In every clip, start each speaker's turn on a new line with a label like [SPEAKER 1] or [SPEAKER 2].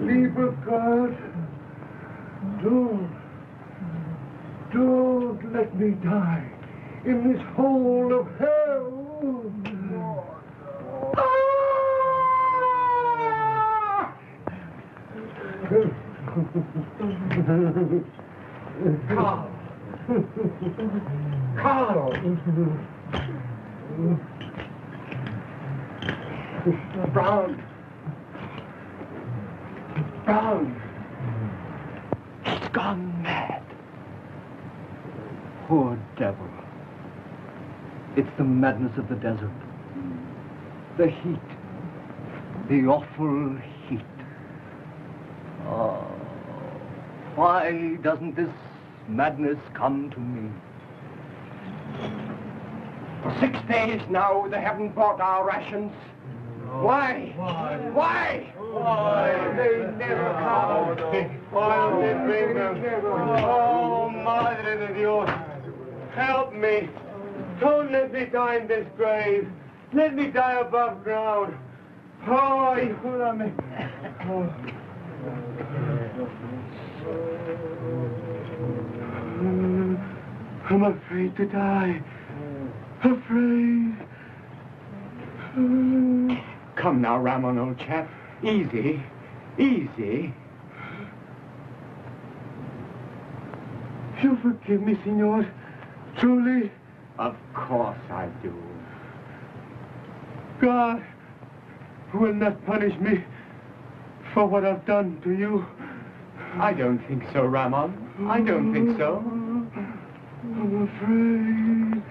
[SPEAKER 1] Lieber Gott, don't let me die in this hole of hell. Carl! Brown! He's gone mad.
[SPEAKER 2] Poor devil. It's the madness of the desert. The heat. The awful heat. Oh, why doesn't this madness come to me?
[SPEAKER 1] For 6 days now, they haven't bought our rations. Why? Why? They never come. Why don't they bring them? Oh, Madre de Dios, help me. Don't let me die in this grave. Let me die above ground. Oh, ayúdame. Oh. I'm afraid to die. Afraid. Come now, Ramon, old chap. Easy. Easy. You forgive me, senor? Truly? Of course I do. God will not punish me for what I've done to you. I don't think so, Ramon. I don't think so. I'm afraid.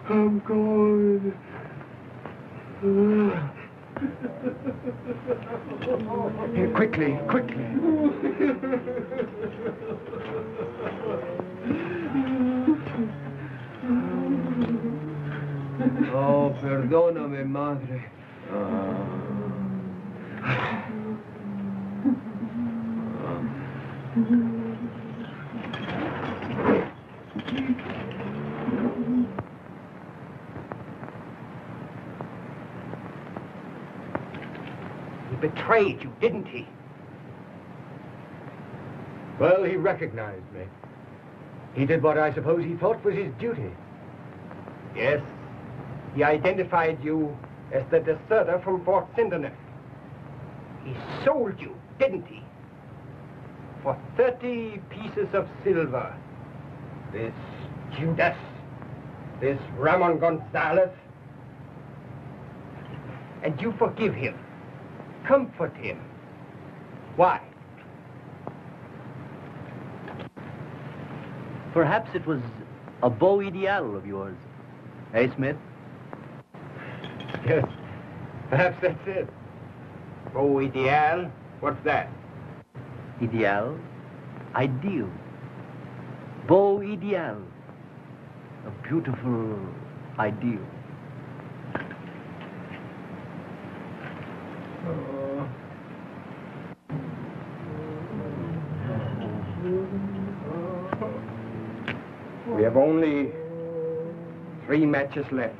[SPEAKER 1] I'm going. Here, quickly, quickly.
[SPEAKER 3] Oh, perdóname, madre.
[SPEAKER 1] He betrayed you, didn't he?
[SPEAKER 3] Well, he recognized me. He did what I suppose he thought was his duty.
[SPEAKER 1] Yes. He identified you as the deserter from Fort Sinderneck. He sold you, didn't he? For 30 pieces of silver. This Judas, this Ramon Gonzalez. And you forgive him, comfort him. Why?
[SPEAKER 2] Perhaps it was a Beau Ideal of yours. Hey, Smith?
[SPEAKER 1] Yes, perhaps that's it. Beau Ideal? What's that?
[SPEAKER 2] Ideal? Ideal. Beau Ideal. A beautiful ideal.
[SPEAKER 1] We have only 3 matches left.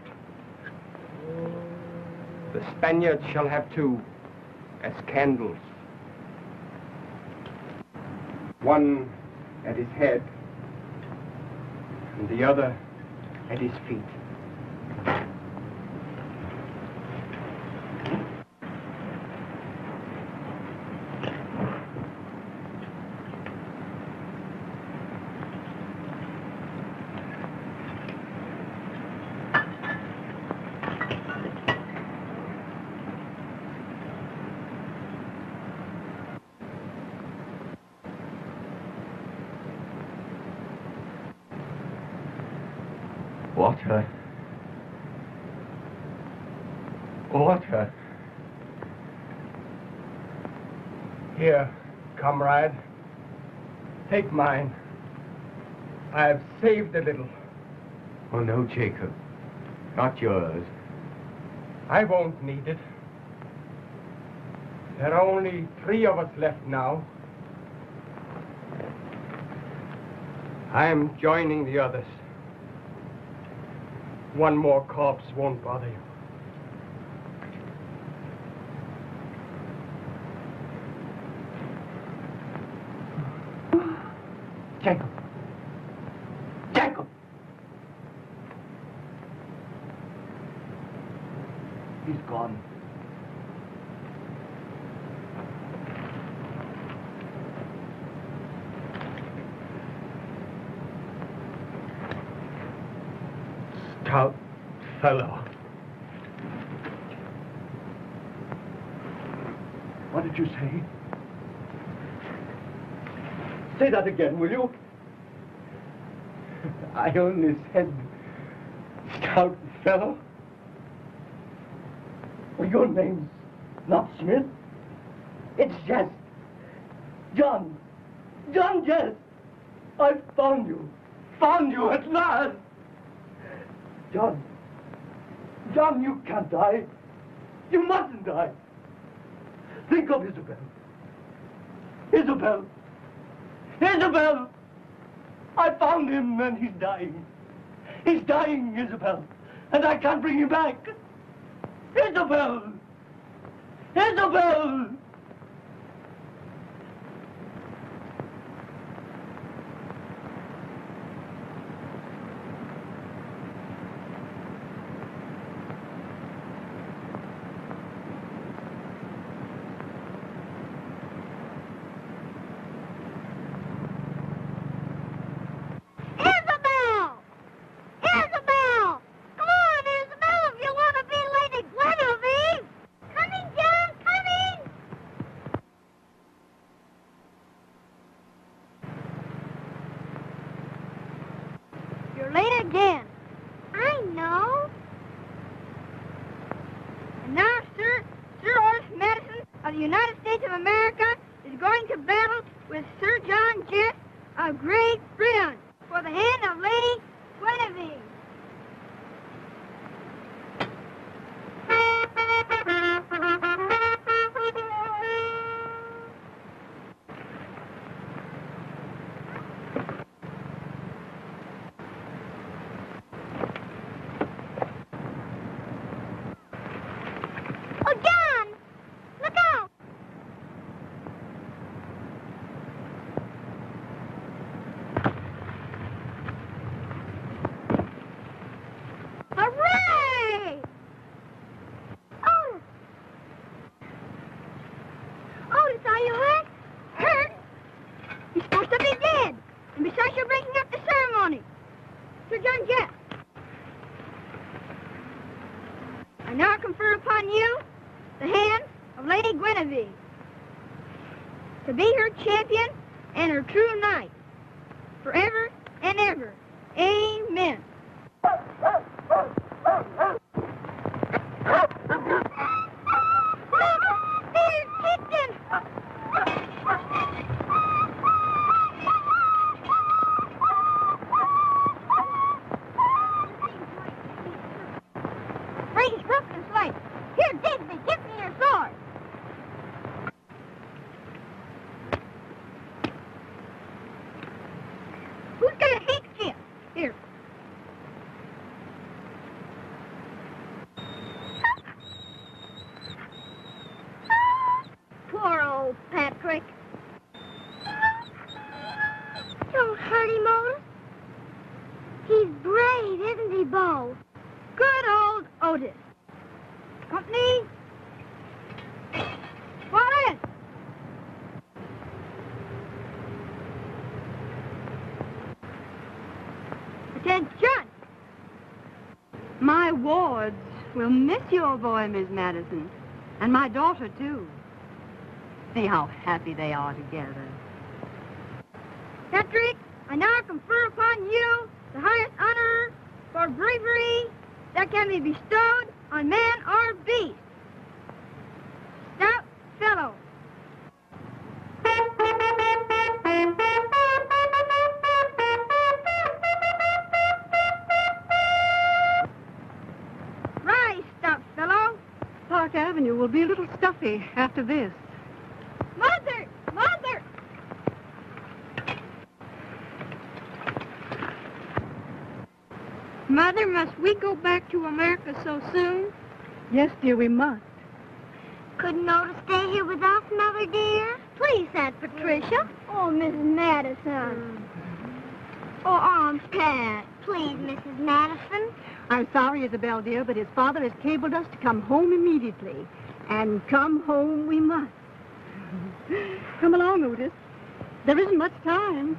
[SPEAKER 1] The Spaniards shall have 2 as candles. One at his head and the other at his feet.
[SPEAKER 3] Water. Water.
[SPEAKER 1] Here, comrade. Take mine. I have saved a little.
[SPEAKER 3] Oh, no, Jacob. Not yours.
[SPEAKER 1] I won't need it. There are only 3 of us left now. I am joining the others. One more corpse won't bother you.
[SPEAKER 2] Jacob. Jacob! He's gone.
[SPEAKER 1] Stout fellow.
[SPEAKER 2] What did you say? Say that again, will you?
[SPEAKER 1] I only said stout fellow.
[SPEAKER 2] Well, your name's not Smith. It's Jess. John. John Jess. I found you. Found you at last. John. John, you can't die. You mustn't die. Think of Isabel. Isabel. Isabel! I found him and he's dying. He's dying, Isabel. And I can't bring him back. Isabel! Isabel!
[SPEAKER 4] To be her champion and her true knight, forever and ever. Amen. Brady's broken his leg. Here, Digby, give me your sword. Who's got a handkerchief? Here. Poor old Patrick. Don't hurt him, Otis. He's brave, isn't he, Beau? Good old Otis. Company. Fall in. Attention.
[SPEAKER 5] My wards will miss your boy, Miss Madison, and my daughter, too. See how happy they are together.
[SPEAKER 4] Patrick, I now confer upon you the highest honor for bravery that can be bestowed on man or beast. Stout fellow. Rise, stout fellow.
[SPEAKER 5] Park Avenue will be a little stuffy after this.
[SPEAKER 4] Mother! Mother! Mother, must we go back to America so soon?
[SPEAKER 5] Yes, dear, we must.
[SPEAKER 6] Couldn't Otis stay here with us, Mother dear? Please, Aunt Patricia. Oh, Mrs. Madison. Oh, Aunt Pat. Please, Mrs. Madison.
[SPEAKER 5] I'm sorry, Isabel, dear, but his father has cabled us to come home immediately. And come home we must. Come along, Otis. There isn't much time.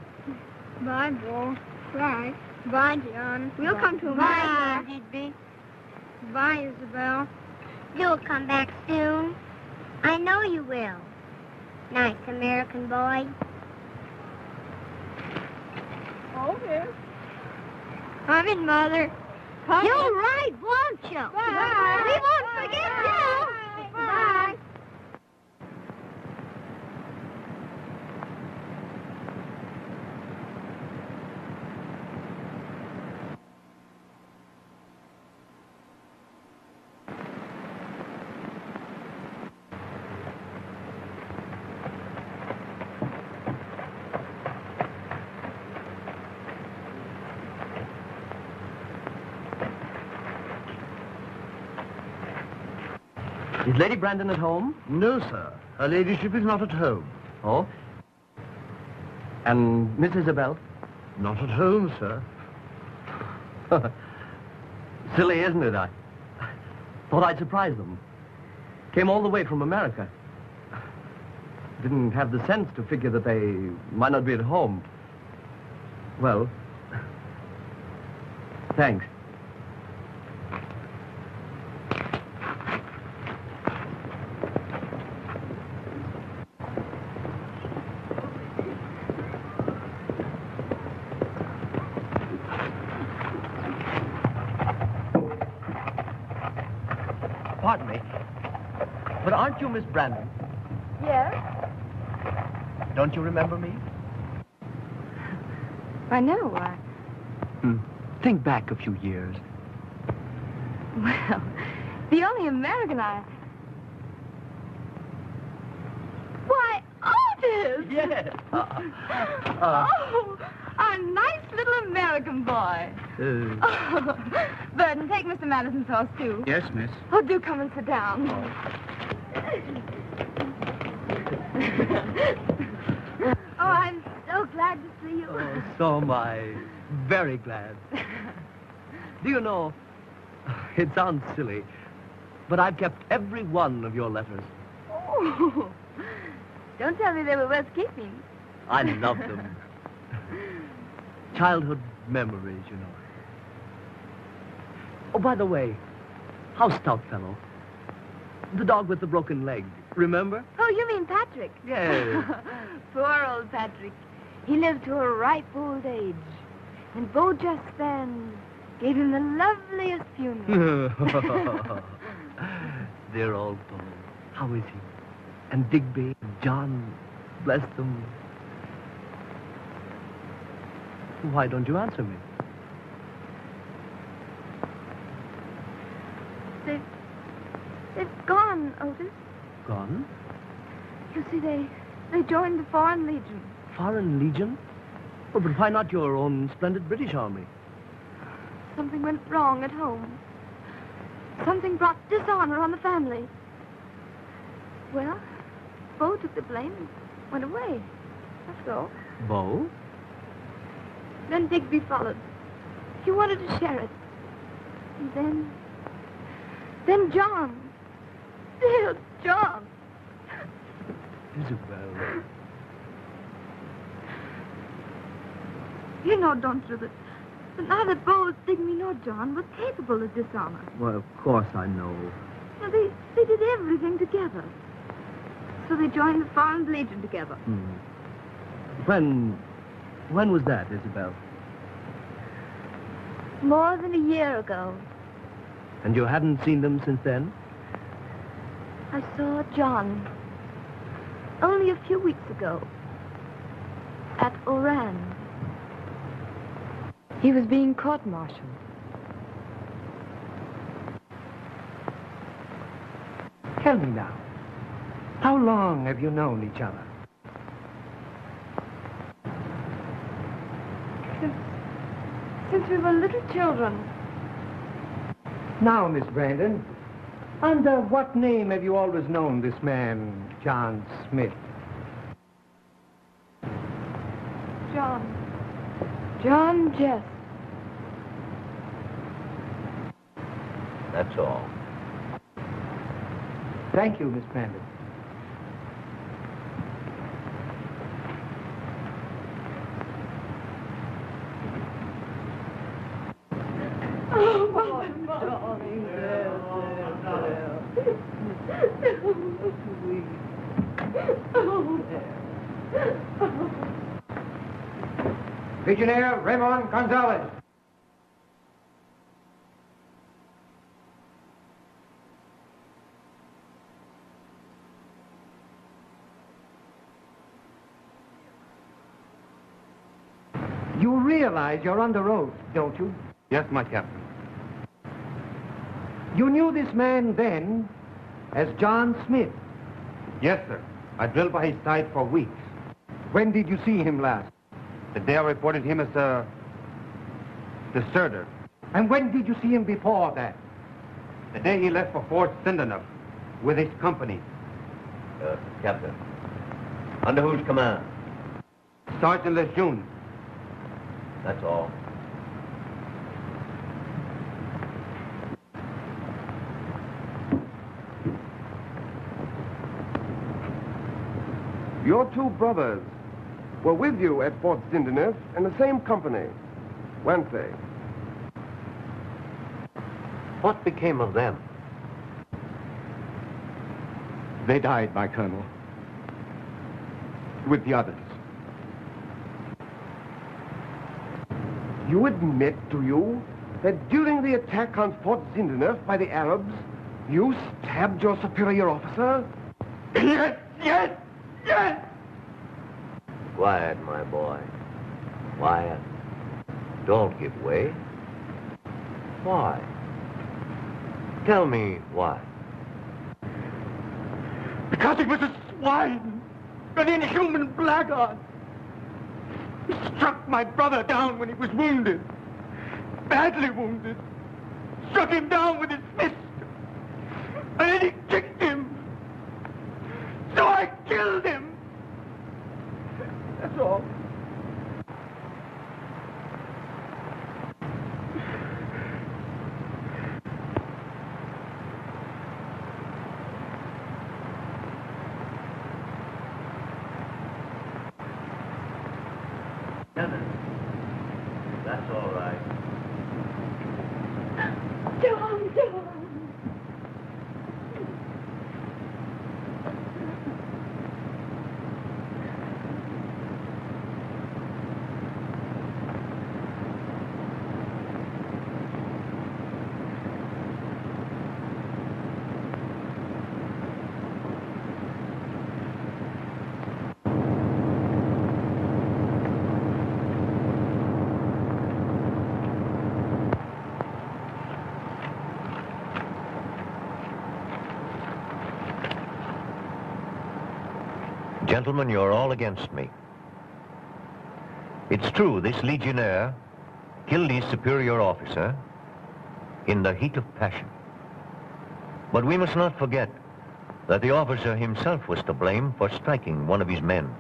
[SPEAKER 4] Bye, Bo. Bye. Bye, John. We'll come to America.
[SPEAKER 6] Bye, Digby.
[SPEAKER 4] Bye, Isabel.
[SPEAKER 6] You'll come back soon. I know you will. Nice American boy.
[SPEAKER 4] Okay. Come in, Mother. Come
[SPEAKER 6] You'll
[SPEAKER 4] in.
[SPEAKER 6] ride, won't you?
[SPEAKER 4] Bye.
[SPEAKER 6] We won't forget you.
[SPEAKER 4] Bye.
[SPEAKER 2] Is Lady Brandon at home?
[SPEAKER 3] No, sir. Her ladyship is not at home.
[SPEAKER 2] Oh? And Miss Isabel?
[SPEAKER 3] Not at home, sir.
[SPEAKER 2] Silly, isn't it? I thought I'd surprise them. Came all the way from America. Didn't have the sense to figure that they might not be at home. Well, thanks. Pardon me, but aren't you Miss Brandon?
[SPEAKER 5] Yes?
[SPEAKER 2] Don't you remember me?
[SPEAKER 5] I know.
[SPEAKER 2] Think back a few years.
[SPEAKER 5] Well, the only American I... Why, Otis!
[SPEAKER 2] Yes.
[SPEAKER 5] Oh, a nice little American boy. Oh, Burton, take Mr. Madison's horse, too.
[SPEAKER 3] Yes, miss.
[SPEAKER 5] Oh, do come and sit down. Oh, I'm so glad to see you.
[SPEAKER 2] Oh, so am I. Very glad. Do you know, it sounds silly, but I've kept every one of your letters.
[SPEAKER 5] Oh, don't tell me they were worth keeping.
[SPEAKER 2] I love them. Childhood memories, you know. Oh, by the way, how's Stoutfellow? The dog with the broken leg, remember?
[SPEAKER 5] Oh, you mean Patrick?
[SPEAKER 2] Yes.
[SPEAKER 5] Poor old Patrick. He lived to a ripe old age. And Beau just then gave him the loveliest funeral.
[SPEAKER 2] Dear old Beau. How is he? And Digby and John, bless them. Why don't you answer me?
[SPEAKER 5] They've gone, Otis.
[SPEAKER 2] Gone?
[SPEAKER 5] You see, they joined the Foreign Legion.
[SPEAKER 2] Foreign Legion? Oh, but why not your own splendid British Army?
[SPEAKER 5] Something went wrong at home. Something brought dishonor on the family. Well, Beau took the blame and went away. That's all.
[SPEAKER 2] Beau?
[SPEAKER 5] Then Digby followed. He wanted to share it. And then John. Dear John.
[SPEAKER 2] Isabel.
[SPEAKER 5] You know, don't you, that neither Beau, Digby, nor John were capable of dishonor.
[SPEAKER 2] Well, of course I know.
[SPEAKER 5] Well, they did everything together. So they joined the Foreign Legion together.
[SPEAKER 2] When was that, Isabel?
[SPEAKER 5] More than a year ago.
[SPEAKER 2] And you hadn't seen them since then?
[SPEAKER 5] I saw John only a few weeks ago at Oran. He was being court-martialed.
[SPEAKER 1] Tell me now, how long have you known each other?
[SPEAKER 5] Since we were little children.
[SPEAKER 3] Now, Miss Brandon, under what name have you always known this man, John Smith?
[SPEAKER 5] John Jess.
[SPEAKER 7] That's all.
[SPEAKER 3] Thank you, Miss Brandon. Legionnaire Raymond Gonzalez. You realize you're under oath, don't you?
[SPEAKER 1] Yes, my captain.
[SPEAKER 3] You knew this man then as John Smith.
[SPEAKER 1] Yes, sir. I drilled by his side for weeks.
[SPEAKER 3] When did you see him last?
[SPEAKER 1] The day I reported him as a deserter.
[SPEAKER 3] And when did you see him before that?
[SPEAKER 1] The day he left for Fort Sindenuf with his company.
[SPEAKER 7] Captain. Under whose command?
[SPEAKER 1] Sergeant Lejeune.
[SPEAKER 7] That's all.
[SPEAKER 8] Your two brothers were with you at Fort Sindenuf in the same company, weren't they?
[SPEAKER 7] What became of them?
[SPEAKER 1] They died, my colonel. With the others.
[SPEAKER 8] You admit, do you, that during the attack on Fort Sindenuf by the Arabs, you stabbed your superior officer?
[SPEAKER 1] Yes, yes, yes!
[SPEAKER 7] Quiet, my boy. Quiet. Don't give way. Why? Tell me why.
[SPEAKER 1] Because he was a swine, an inhuman blackguard. He struck my brother down when he was wounded, badly wounded. Struck him down with his fist, and then he kicked him. So I killed him. That's all.
[SPEAKER 7] That's all right.
[SPEAKER 5] John.
[SPEAKER 7] Gentlemen, you're all against me. It's true, this legionnaire killed his superior officer in the heat of passion. But we must not forget that the officer himself was to blame for striking one of his men.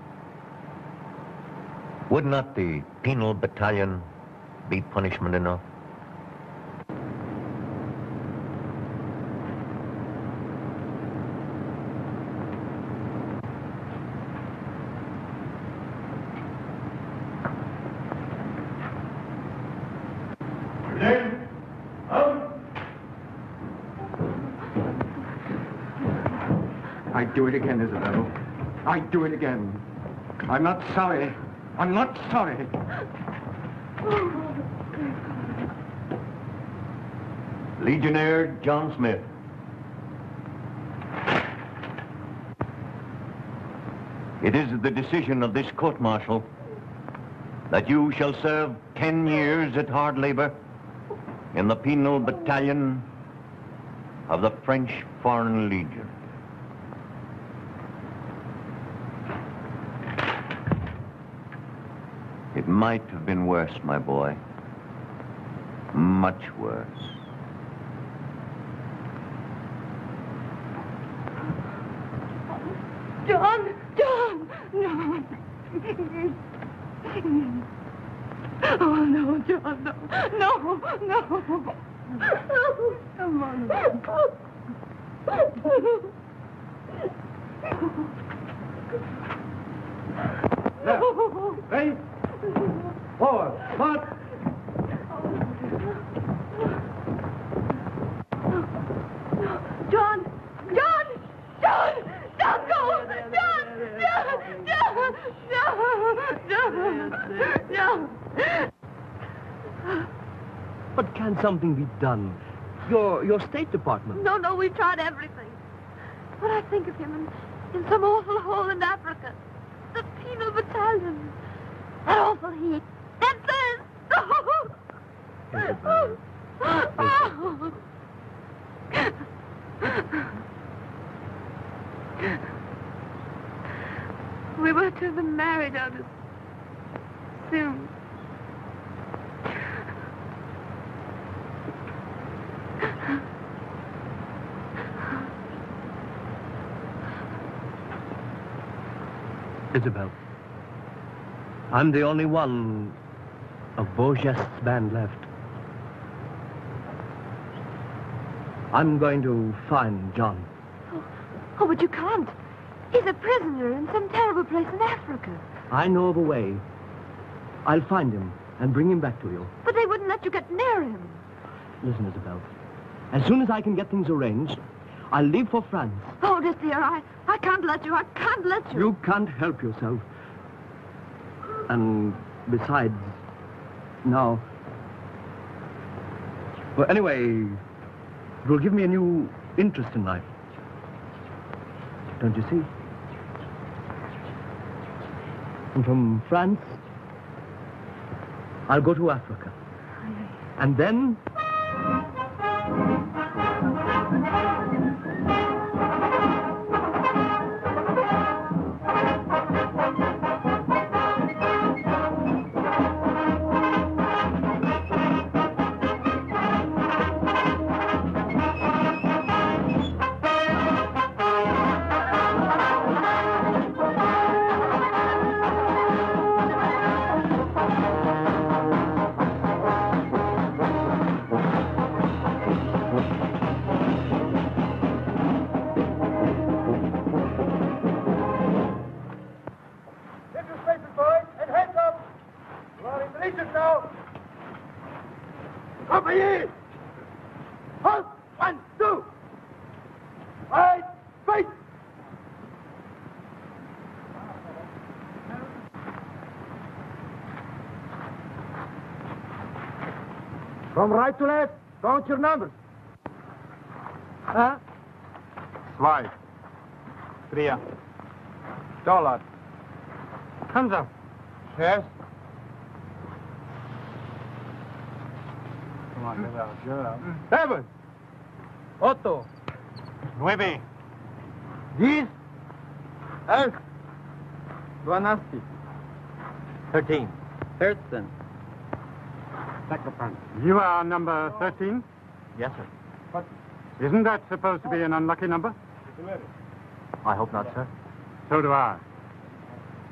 [SPEAKER 7] Would not the penal battalion be punishment enough?
[SPEAKER 1] I'd do it again, Isabel. I'd do it again. I'm not sorry. I'm not sorry.
[SPEAKER 7] Legionnaire John Smith. It is the decision of this court-martial that you shall serve 10 years at hard labor in the penal battalion of the French Foreign Legion. It might have been worse, my boy. Much worse.
[SPEAKER 5] John! John! No! Oh, no, John, no. No, no. Come on.
[SPEAKER 1] Left, right, forward, march.
[SPEAKER 5] John! John! John! Don't go! John! John! John! John!
[SPEAKER 2] But can something be done? Your State Department.
[SPEAKER 5] No, we've tried everything. When I think of him in some awful hole in Africa, the penal battalion, that awful heat, that thirst.
[SPEAKER 2] Isabel.
[SPEAKER 5] We were to have been married out as soon.
[SPEAKER 2] Isabel, I'm the only one of Beaugest's band left. I'm going to find John.
[SPEAKER 5] Oh, but you can't. He's a prisoner in some terrible place in Africa.
[SPEAKER 2] I know of a way. I'll find him and bring him back to you.
[SPEAKER 5] But they wouldn't let you get near him.
[SPEAKER 2] Listen, Isabel. As soon as I can get things arranged, I'll leave for France.
[SPEAKER 5] Oh, dear, I can't let you. I can't let you.
[SPEAKER 2] You can't help yourself. And besides, now... Well, anyway, it will give me a new interest in life. Don't you see? And from France, I'll go to Africa. And then...
[SPEAKER 1] From right to left, count your numbers. Huh?
[SPEAKER 9] Zwei. Tria. $. Hands up.
[SPEAKER 1] Yes.
[SPEAKER 9] Come on, get out. Get out.
[SPEAKER 1] 7. 8.
[SPEAKER 9] 9.
[SPEAKER 1] 10. 11. 12.
[SPEAKER 9] 13.
[SPEAKER 1] 13.
[SPEAKER 9] You are number 13?
[SPEAKER 3] Yes, sir.
[SPEAKER 1] What?
[SPEAKER 9] Isn't that supposed to be an unlucky number?
[SPEAKER 3] I hope not, sir.
[SPEAKER 9] So do I.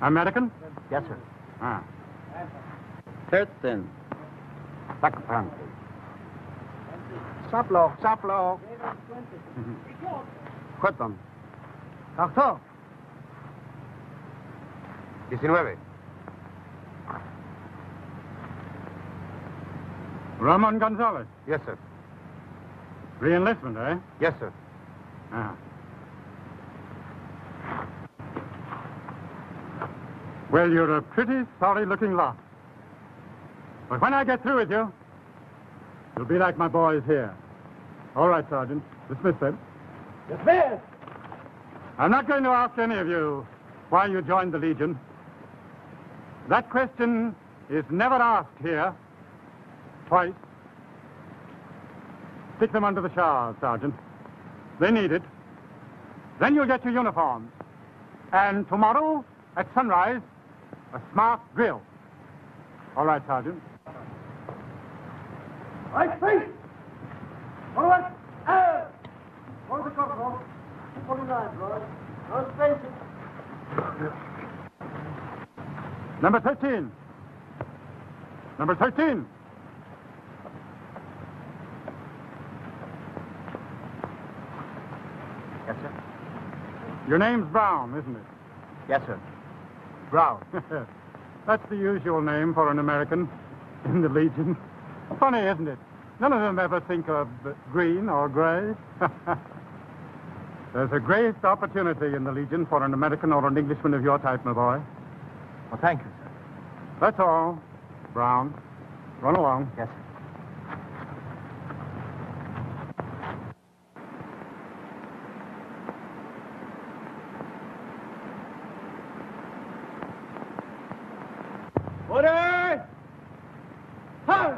[SPEAKER 9] American?
[SPEAKER 3] Yes, sir.
[SPEAKER 9] Ah.
[SPEAKER 1] 13.
[SPEAKER 9] Saplo.
[SPEAKER 1] 14. 19.
[SPEAKER 9] Ramon Gonzalez.
[SPEAKER 1] Yes, sir.
[SPEAKER 9] Re-enlistment, eh?
[SPEAKER 1] Yes, sir.
[SPEAKER 9] Ah. Well, you're a pretty sorry-looking lot. But when I get through with you, you'll be like my boys here. All right, Sergeant. Dismiss them.
[SPEAKER 1] Dismiss!
[SPEAKER 9] I'm not going to ask any of you why you joined the Legion. That question is never asked here. Twice. Stick them under the shower, Sergeant. They need it. Then you'll get your uniforms. And tomorrow, at sunrise, a smart drill. All right, Sergeant.
[SPEAKER 1] Right, face! Forward! Air! Hold the cover, 49, boys. No spaces.
[SPEAKER 9] Number 13. Number 13.
[SPEAKER 2] Yes, sir.
[SPEAKER 9] Your name's Brown, isn't it?
[SPEAKER 2] Yes, sir. Brown.
[SPEAKER 9] That's the usual name for an American in the Legion. Funny, isn't it? None of them ever think of green or gray. There's a great opportunity in the Legion for an American or an Englishman of your type, my boy.
[SPEAKER 2] Well, thank you, sir.
[SPEAKER 9] That's all, Brown. Run along.
[SPEAKER 2] Yes, sir.
[SPEAKER 1] Order! Huh!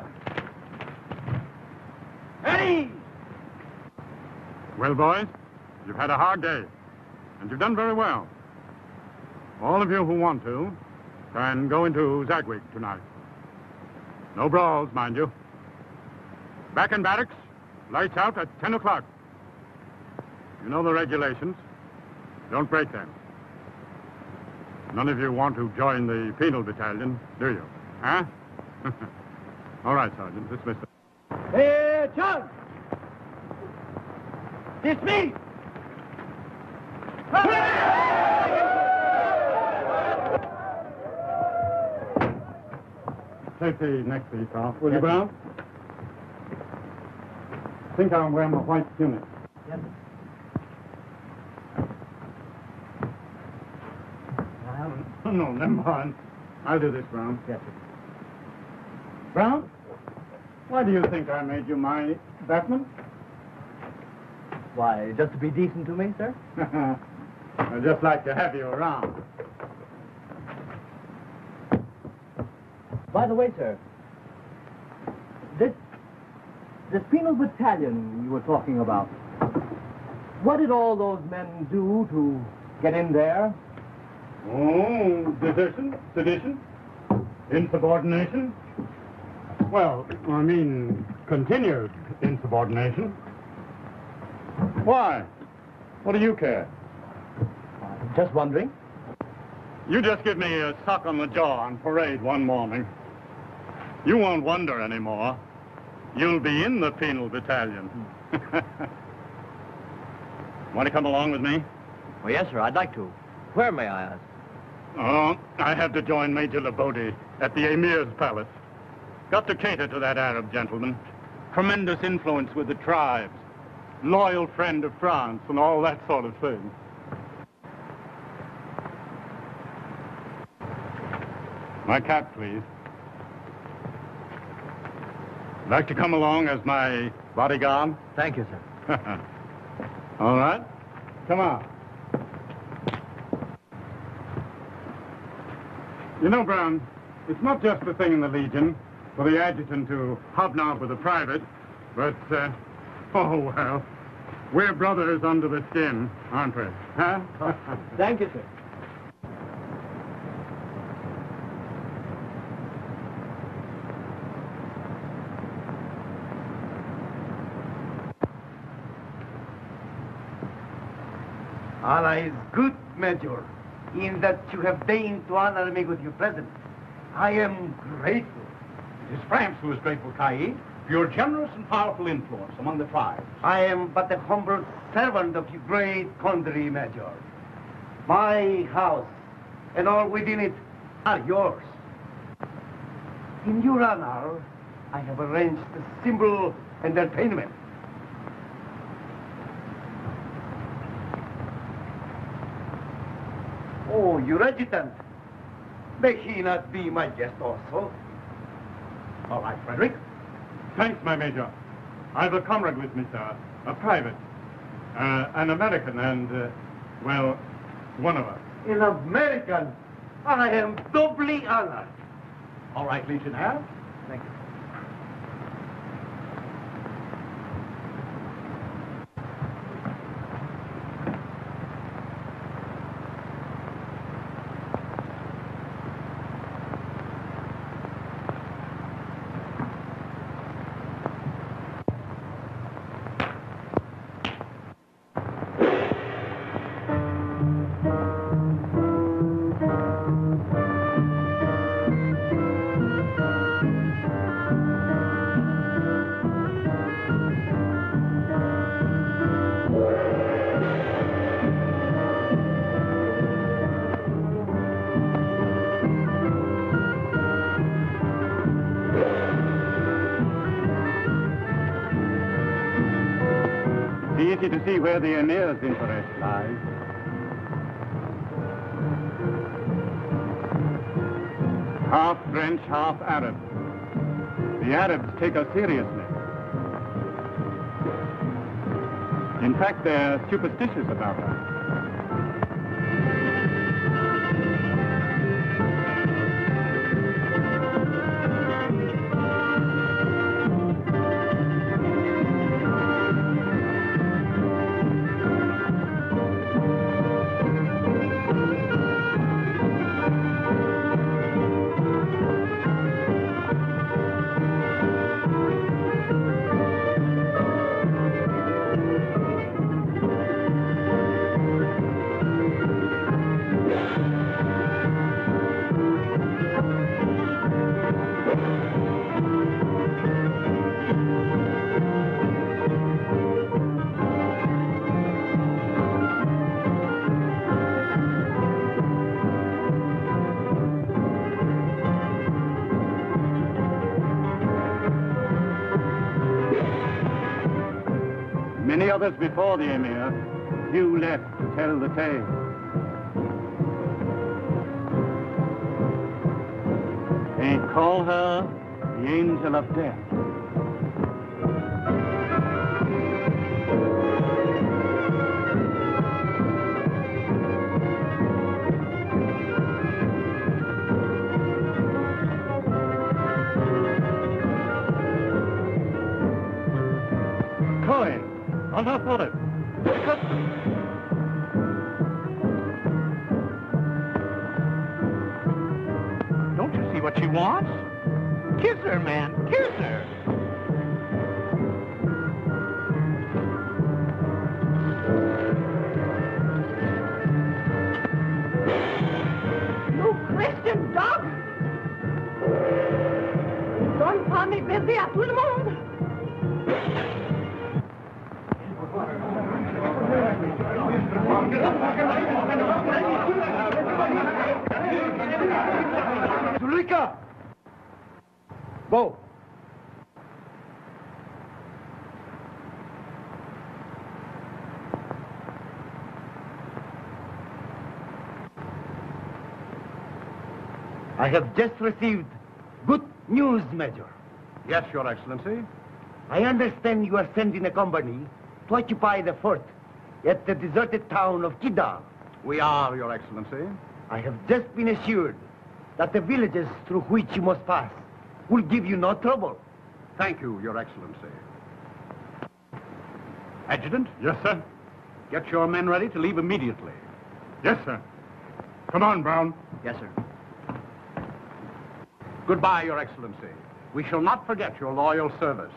[SPEAKER 1] Ready!
[SPEAKER 9] Well, boys, you've had a hard day, and you've done very well. All of you who want to can go into Zagwig tonight. No brawls, mind you. Back in barracks, lights out at 10 o'clock. You know the regulations. Don't break them. None of you want to join the penal battalion, do you? Huh? All right, Sergeant, dismiss them.
[SPEAKER 1] Hey, John! Dismiss!
[SPEAKER 9] Take the neck piece off, will you, Brown? I think I'll wear my white tunic.
[SPEAKER 2] Yes, sir.
[SPEAKER 9] No, never mind. I'll do this, Brown.
[SPEAKER 2] Yes, sir.
[SPEAKER 9] Brown, why do you think I made you my batman?
[SPEAKER 2] Why, just to be decent to me, sir?
[SPEAKER 9] I'd just like to have you around.
[SPEAKER 2] By the way, sir, this penal battalion you were talking about, what did all those men do to get in there?
[SPEAKER 9] Oh, desertion, sedition, insubordination. Well, I mean, continued insubordination. Why? What do you care?
[SPEAKER 2] Just wondering.
[SPEAKER 9] You just give me a sock on the jaw on parade one morning. You won't wonder anymore. You'll be in the penal battalion. Want to come along with me?
[SPEAKER 2] Well, yes, sir, I'd like to. Where, may I ask?
[SPEAKER 9] Oh, I have to join Major Labode at the Emir's palace. Got to cater to that Arab gentleman. Tremendous influence with the tribes. Loyal friend of France and all that sort of thing. My cap, please. Like to come along as my bodyguard?
[SPEAKER 2] Thank you, sir.
[SPEAKER 9] All right. Come on. You know, Brown, it's not just the thing in the Legion for the adjutant to hobnob with a private, but, oh, well, we're brothers under the skin, aren't we? Huh?
[SPEAKER 2] Thank you, sir.
[SPEAKER 1] Allah is good, Major, in that you have deigned to honor me with your presence. I am grateful.
[SPEAKER 10] It is France who is grateful, Caid, for your generous and powerful influence among the tribes.
[SPEAKER 1] I am but a humble servant of your great country, Major. My house and all within it are yours. In your honor, I have arranged a simple entertainment. Oh, your adjutant. May he not be my guest also?
[SPEAKER 10] All right, Frederick.
[SPEAKER 9] Thanks, my major. I've a comrade with me, sir. A private. An American and, well, one of us.
[SPEAKER 1] An American? I am doubly honored.
[SPEAKER 10] All right, Legionnaire.
[SPEAKER 1] Thank you.
[SPEAKER 9] It's easy to see where the Emir's interest lies. Half French, half Arab. The Arabs take us seriously. In fact, they're superstitious about us. Many others before the Emir, few left to tell the tale. They call her the Angel of Death. On her forehead.
[SPEAKER 10] Don't you see what she wants? Kiss her, man. Kiss her.
[SPEAKER 2] You Christian dog! Don't call me busy à tout le monde!
[SPEAKER 8] Zulika! Beau!
[SPEAKER 3] I have just received good news, Major.
[SPEAKER 10] Yes, Your Excellency.
[SPEAKER 3] I understand you are sending a company to occupy the fort at the deserted town of Kidal.
[SPEAKER 10] We are, Your Excellency.
[SPEAKER 3] I have just been assured that the villages through which you must pass will give you no trouble.
[SPEAKER 10] Thank you, Your Excellency. Adjutant? Yes, sir. Get your men ready to leave immediately.
[SPEAKER 9] Yes, sir. Come on, Brown.
[SPEAKER 10] Yes, sir. Goodbye, Your Excellency. We shall not forget your loyal service.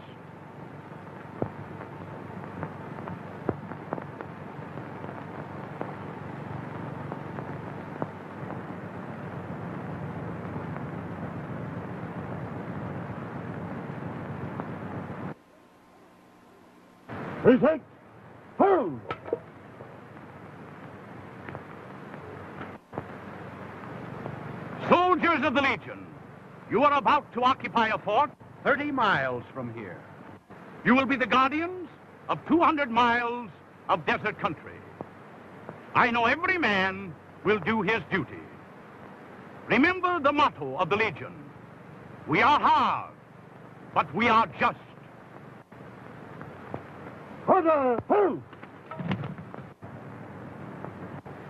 [SPEAKER 9] Prefect, hold!
[SPEAKER 10] Soldiers of the Legion, you are about to occupy a fort 30 miles from here. You will be the guardians of 200 miles of desert country. I know every man will do his duty. Remember the motto of the Legion. We are hard, but we are just.
[SPEAKER 9] Order, hold!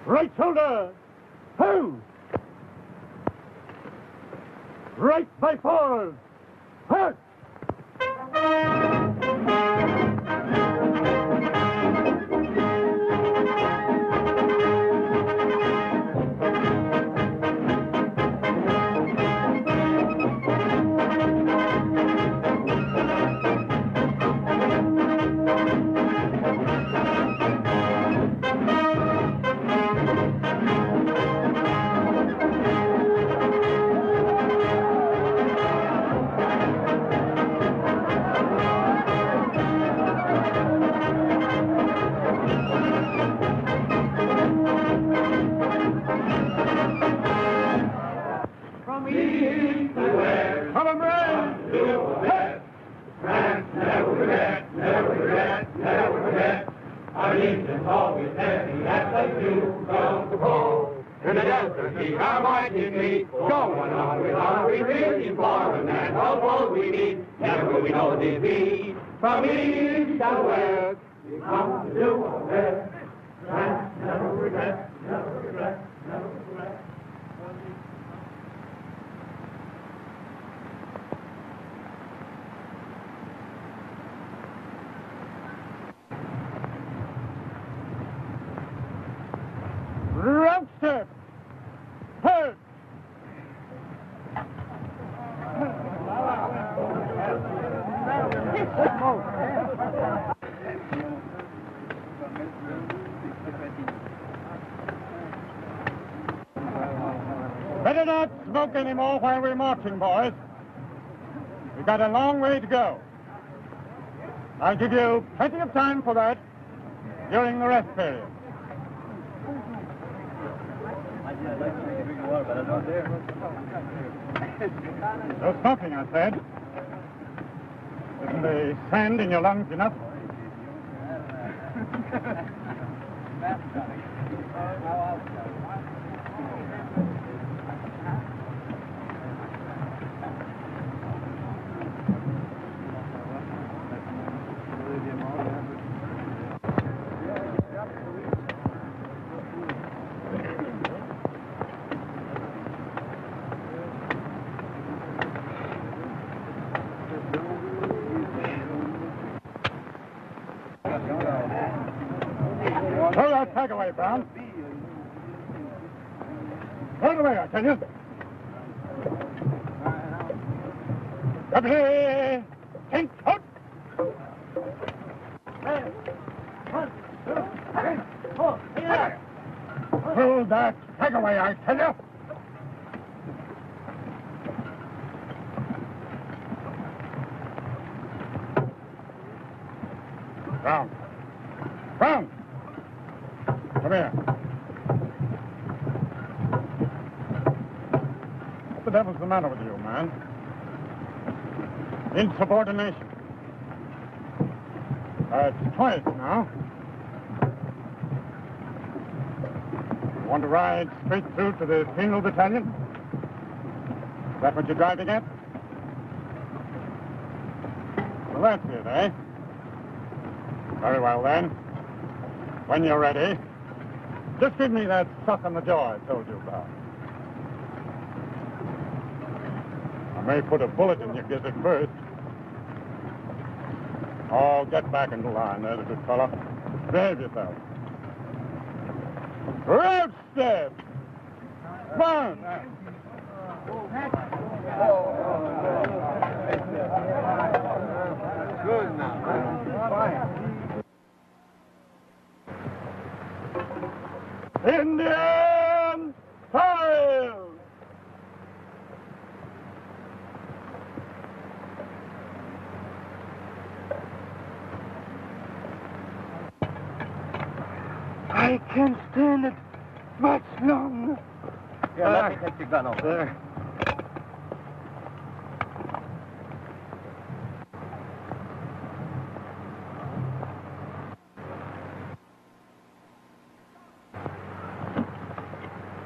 [SPEAKER 9] Right shoulder, hold! Right by forward, hurt!
[SPEAKER 1] the dew comes to fall. In the desert, he our mighty feet, going on with our retreat, exploring and all we need. Never will we know defeat. From east to west, we come to do our best. Never regret, never regret, never regret.
[SPEAKER 9] Roadster! Herd! Better not smoke anymore while we're marching, boys. We've got a long way to go. I'll give you plenty of time for that during the rest period. No smoking, I said. Isn't the sand in your lungs enough? Throw that tag away, Brown. Throw it away, I tell you. Up here. Take out. 1, 2, 3, 4. Here. Throw that tag away, I tell you. Brown. Brown. Come here. What the devil's the matter with you, man? Insubordination. It's twice now. You want to ride straight through to the penal battalion? Is that what you're driving at? Well, that's it, eh? Very well, then. When you're ready, just give me that suck on the jaw I told you about. I may put a bullet in your gizzard first. Oh, get back into line. There's a good fellow. Behave yourself. Road step! Run!
[SPEAKER 1] Good now.
[SPEAKER 9] Indian file!
[SPEAKER 8] I can't stand it much longer.
[SPEAKER 2] Here, let me take your gun over
[SPEAKER 8] there.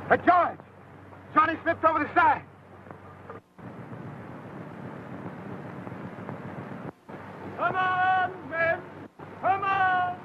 [SPEAKER 1] Hey, George! Johnny slipped over the side. Come on, men! Come on!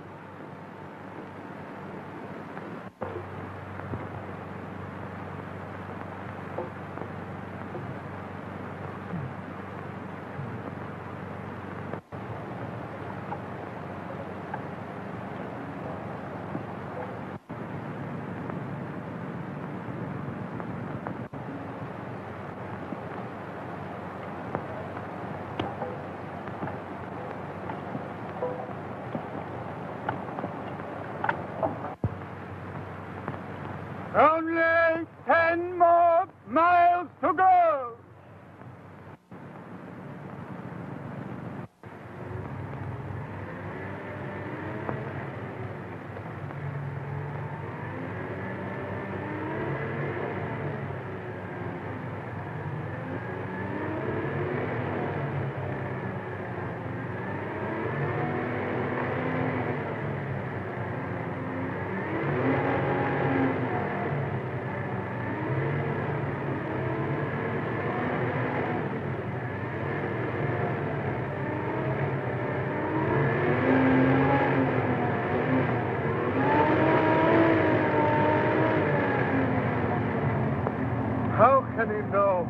[SPEAKER 1] can he know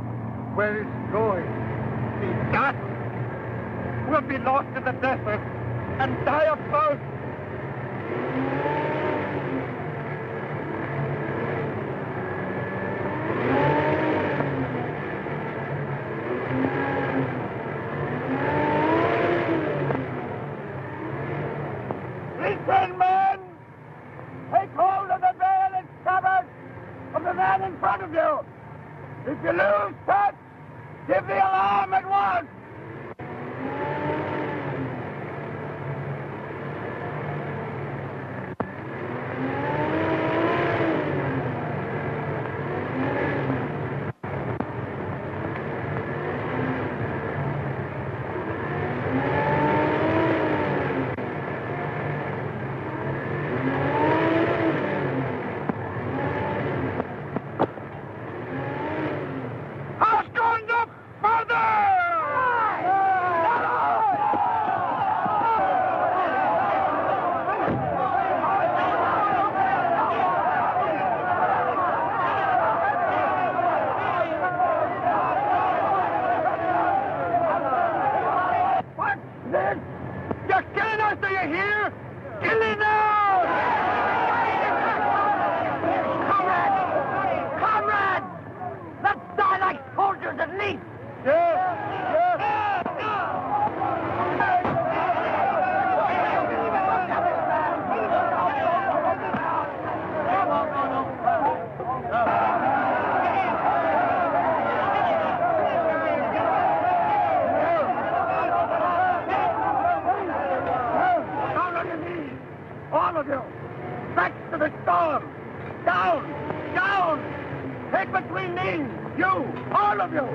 [SPEAKER 1] where he's going?
[SPEAKER 2] Be that? We'll be lost in the desert and die of thirst.
[SPEAKER 1] Listen, men! Take hold of the veil and scabbard of the man in front of you. If you lose touch, give the alarm at once. All of you! Back to the storm! Down! Down! Take between me! You! All of you!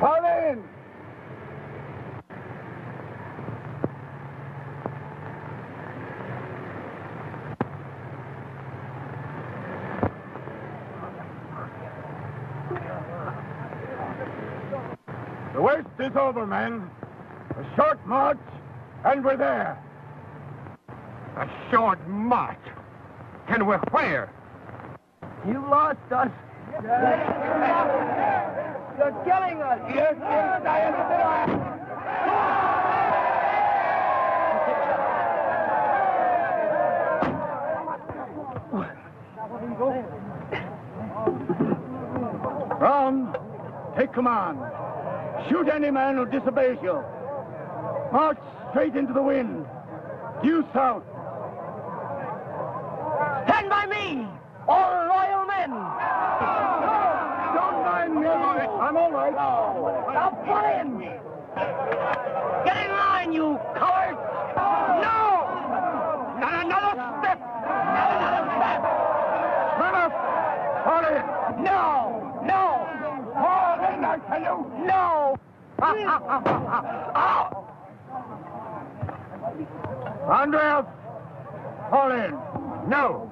[SPEAKER 1] Pauline! The worst is over, men. A short march, and we're there. A short march? And we're where?
[SPEAKER 2] You lost us. You're killing us.
[SPEAKER 1] Yes, yes, I understand.
[SPEAKER 2] Brown, take command. Shoot any man who disobeys you. March straight into the wind. Due south. Stand by me, all loyal men.
[SPEAKER 1] Don't mind me. I'm all right.
[SPEAKER 2] Now pull in. Get in line, you cowards. No! Not another step. Not another step.
[SPEAKER 1] Run up! Fall in!
[SPEAKER 2] No! No!
[SPEAKER 1] Fall in, I tell you!
[SPEAKER 2] No!
[SPEAKER 1] Andreas! Fall in! No!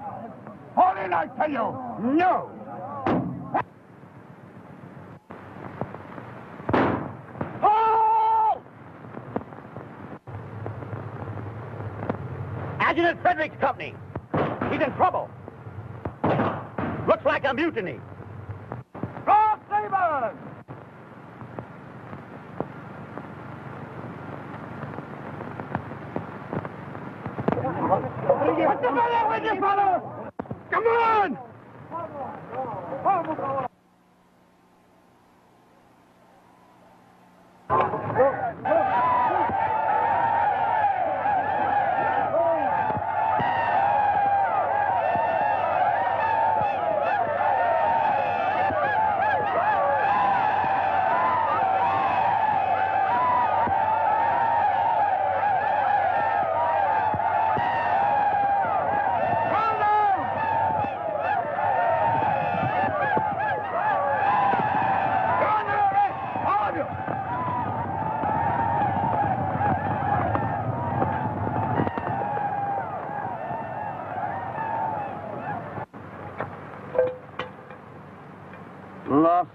[SPEAKER 1] Fall in, I tell you! No!
[SPEAKER 2] Adjutant Frederick's company. He's in trouble. Looks like a mutiny.
[SPEAKER 1] Cross sabers! What's the matter with you, fellow? Come on! Round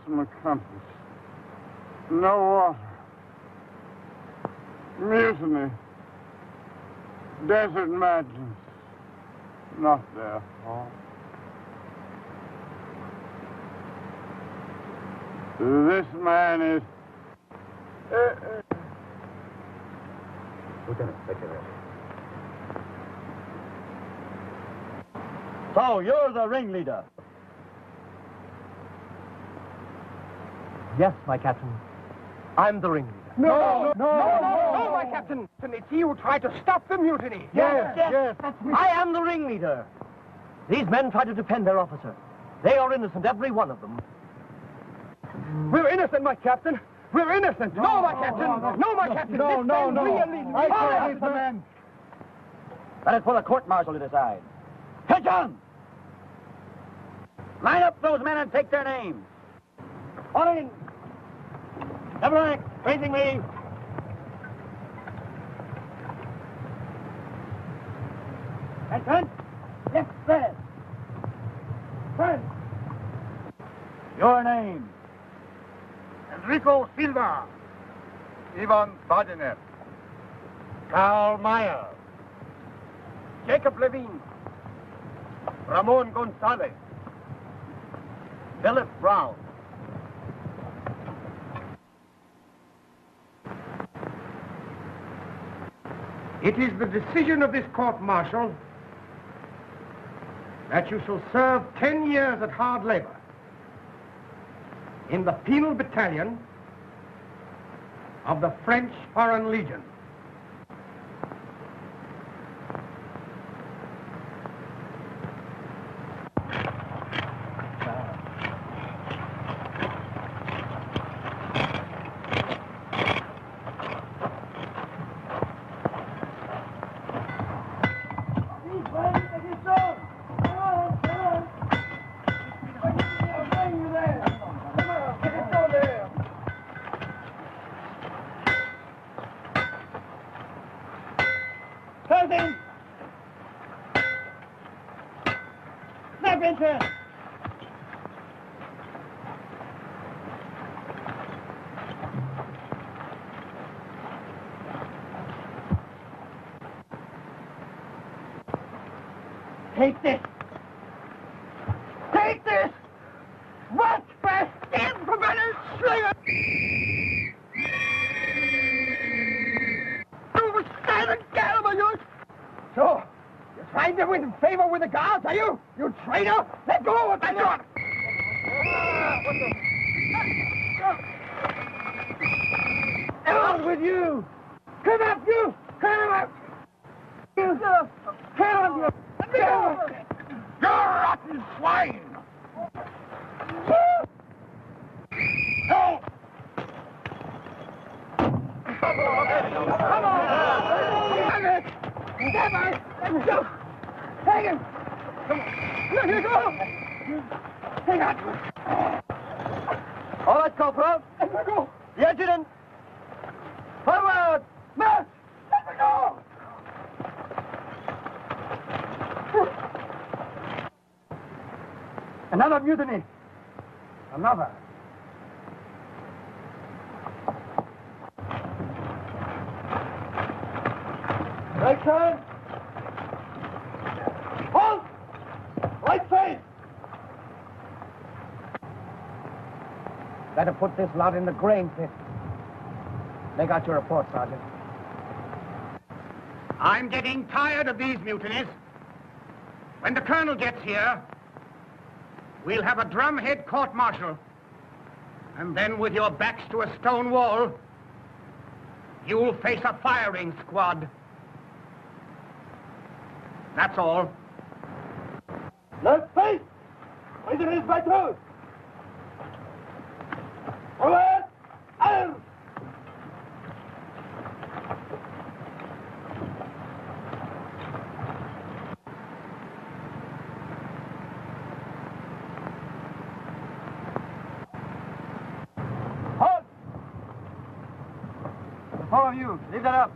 [SPEAKER 9] my compass. No water. Mutiny. Desert madness. Not their fault. This man is...
[SPEAKER 3] Lieutenant, Secretary. So, you're the ringleader?
[SPEAKER 2] Yes, my captain. I'm the ringleader.
[SPEAKER 1] No, my captain. It's he who tried to stop the mutiny.
[SPEAKER 2] Yes. I am the ringleader. These men tried to defend their officer. They are innocent, every one of them.
[SPEAKER 1] We're innocent, my captain. We're innocent. No, my captain. No, my captain.
[SPEAKER 9] I can't leave the men.
[SPEAKER 3] That is for the court-martial to decide. Attention! Line up those men and take their names. Fall in. Double rank, facing me. Attention. Yes, sir. Friend. Your name?
[SPEAKER 9] Enrico Silva. Ivan Badener.
[SPEAKER 3] Karl Meyer.
[SPEAKER 1] Jacob Levine.
[SPEAKER 3] Ramon Gonzalez. Philip Brown.
[SPEAKER 1] It is the decision of this court-martial that you shall serve 10 years at hard labor in the penal battalion of the French Foreign Legion.
[SPEAKER 2] Take this! Take this! What? Fast implemented slinger! You silent gallop, you!
[SPEAKER 1] So, you're trying to win favor with the guards, are you? You traitor! Let go of that gun!
[SPEAKER 2] Out with you! Come up, you! Come up! You! Come up, you! Let me go!
[SPEAKER 10] You rotten swine! No!
[SPEAKER 1] Come on! Damn it! Damn it! Let's go! Hang him! Come on! Let me go! Hang on!
[SPEAKER 2] All right, Corporal.
[SPEAKER 1] Let me go!
[SPEAKER 2] The adjutant. Forward!
[SPEAKER 1] March! Let me go!
[SPEAKER 2] Another mutiny.
[SPEAKER 1] Another.
[SPEAKER 2] Right turn. Halt! Right face.
[SPEAKER 1] Better put this lot in the grain pit. They got your report, Sergeant.
[SPEAKER 10] I'm getting tired of these mutinies. When the colonel gets here, we'll have a drumhead court-martial. And then with your backs to a stone wall, you'll face a firing squad. That's all.
[SPEAKER 2] Left face. Raise your hands by toes. Forward. Arms. Halt! The four of you, leave that up.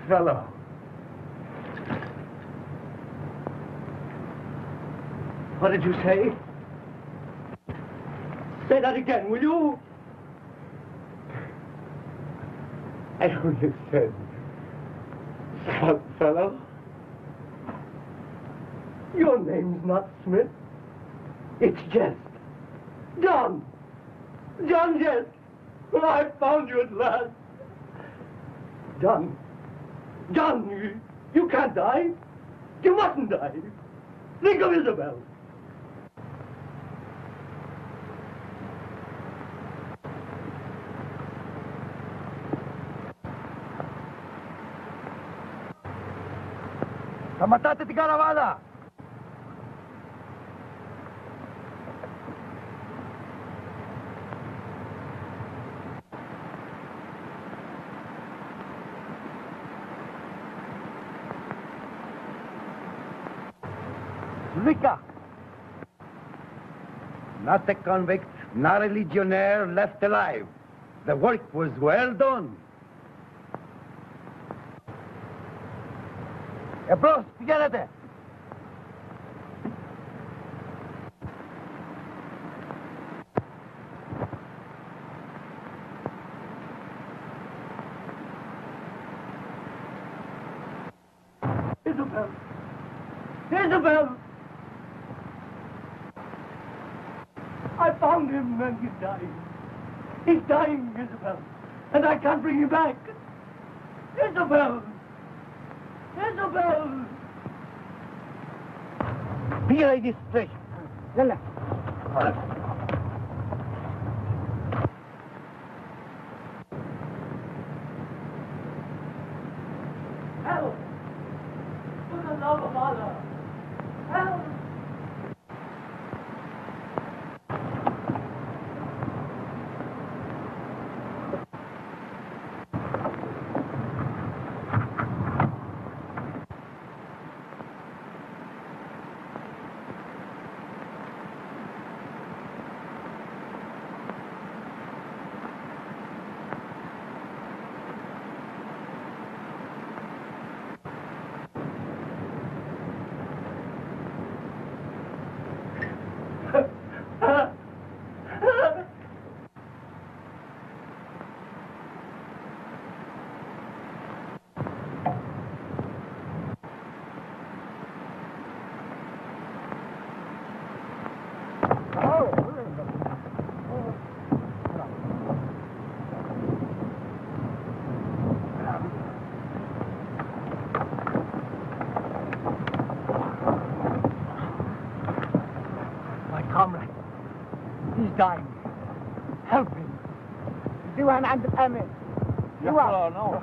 [SPEAKER 3] fellow. What did you say? Say that again, will you? I only said, son, fellow. Your name's not Smith. It's Jest. John. John Jest. Well, I found you at last. John. John, you can't die. You mustn't die. Think of Isabel. Kamatate ti Caravana. Zwicker. Not a convict, not a legionnaire left alive. The work was well done. Bros, fíjate. Isabel! Isabel! I found him and he's dying. He's dying, Isabel. And I can't bring him back. Isabel! Isabel! Pila this place. Yalla. Help! For the love of Allah! Help! Comrade, he's dying. Help him. Diwan and Ahmed. Diwan. No.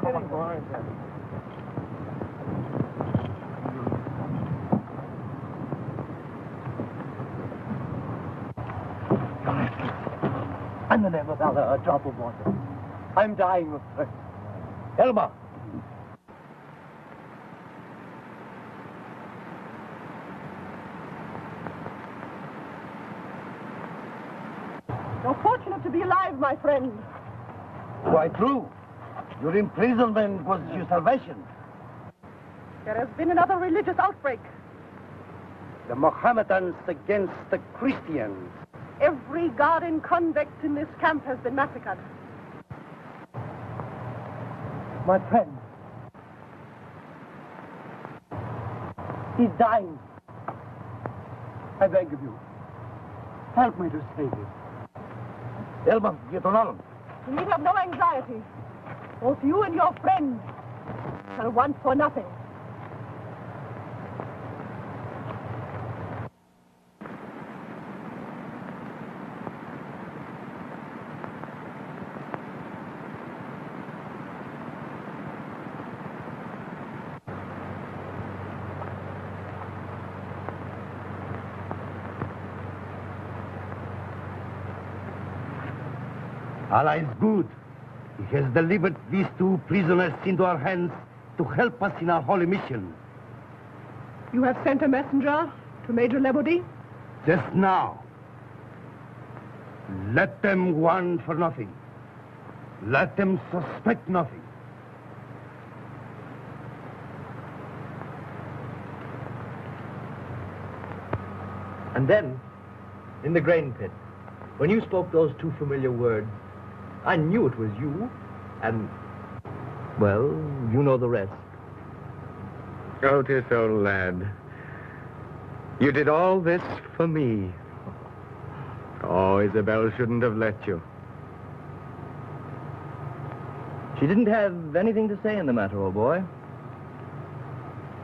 [SPEAKER 3] In the name of Allah, a drop of water. I'm dying of thirst. Elma.
[SPEAKER 11] You're fortunate to be alive, my friend.
[SPEAKER 3] Quite true. Your imprisonment was your salvation.
[SPEAKER 11] There has been another religious outbreak.
[SPEAKER 3] The Mohammedans against the Christians.
[SPEAKER 11] Every garden convict in this camp has been massacred.
[SPEAKER 3] My friend. He's dying. I beg of you. Help me to save him. Elma, you don't know.
[SPEAKER 11] You need have no anxiety. Both you and your friends shall want for nothing.
[SPEAKER 3] Allah is good. He has delivered these two prisoners into our hands to help us in our holy mission.
[SPEAKER 11] You have sent a messenger to Major Lebody?
[SPEAKER 3] Just now. Let them want for nothing. Let them suspect nothing. And then, in the grain pit, when you spoke those two familiar words, I knew it was you, and, well, you know the rest.
[SPEAKER 8] Otis, old lad, you did all this for me. Oh, Isabel shouldn't have let you.
[SPEAKER 3] She didn't have anything to say in the matter, old boy.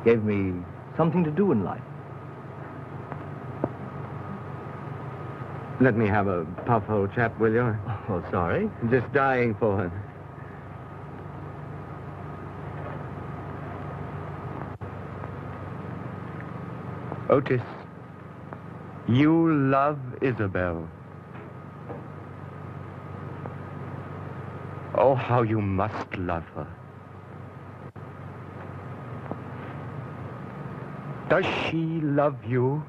[SPEAKER 3] Gave me something to do in life.
[SPEAKER 8] Let me have a puff, old chap, will you?
[SPEAKER 3] Oh, sorry.
[SPEAKER 8] I'm just dying for it. Otis, you love Isabel. Oh, how you must love her. Does she love you?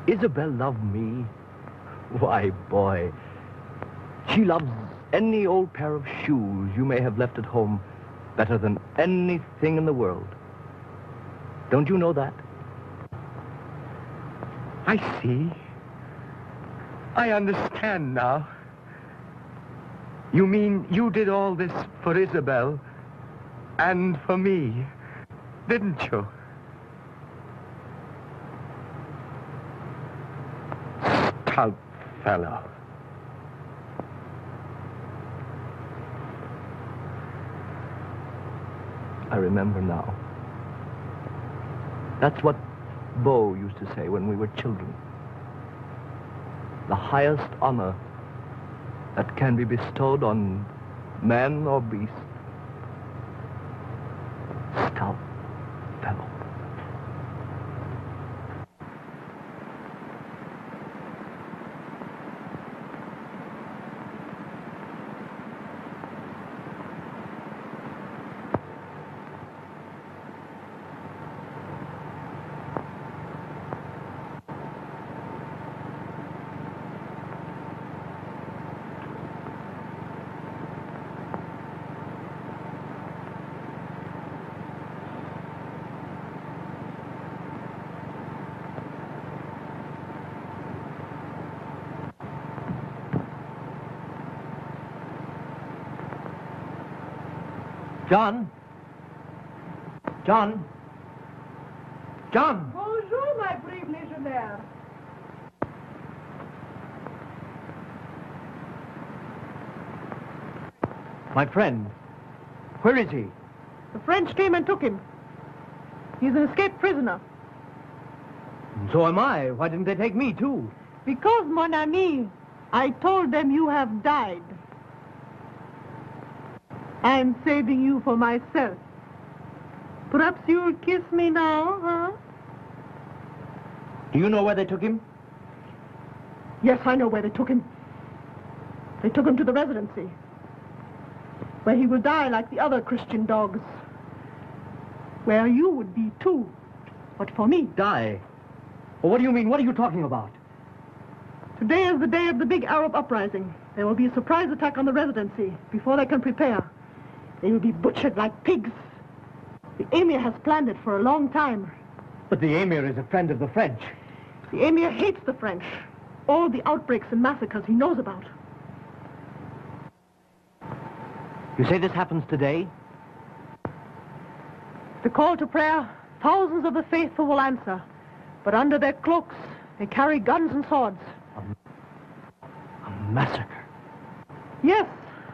[SPEAKER 3] Isabel loved me? Why, boy, she loves any old pair of shoes you may have left at home better than anything in the world. Don't you know that?
[SPEAKER 8] I see. I understand now. You mean you did all this for Isabel and for me, didn't you? Stout fellow.
[SPEAKER 3] I remember now. That's what Beau used to say when we were children. The highest honor that can be bestowed on man or beast. Stout fellow. John? John? John!
[SPEAKER 11] Bonjour, my brave legionnaire.
[SPEAKER 3] My friend. Where is he?
[SPEAKER 11] The French came and took him. He's an escaped prisoner.
[SPEAKER 3] So am I. Why didn't they take me, too?
[SPEAKER 11] Because, mon ami, I told them you have died. I'm saving you for myself. Perhaps you'll kiss me now, huh?
[SPEAKER 3] Do you know where they took him?
[SPEAKER 11] Yes, I know where they took him. They took him to the residency, where he will die like the other Christian dogs. Where you would be, too. But for me.
[SPEAKER 3] Die? Well, what do you mean? What are you talking about?
[SPEAKER 11] Today is the day of the big Arab uprising. There will be a surprise attack on the residency before they can prepare. They will be butchered like pigs. The Emir has planned it for a long time.
[SPEAKER 3] But the Emir is a friend of the French.
[SPEAKER 11] The Emir hates the French. All the outbreaks and massacres he knows about.
[SPEAKER 3] You say this happens today?
[SPEAKER 11] The call to prayer, thousands of the faithful will answer. But under their cloaks, they carry guns and swords.
[SPEAKER 3] A massacre?
[SPEAKER 11] Yes,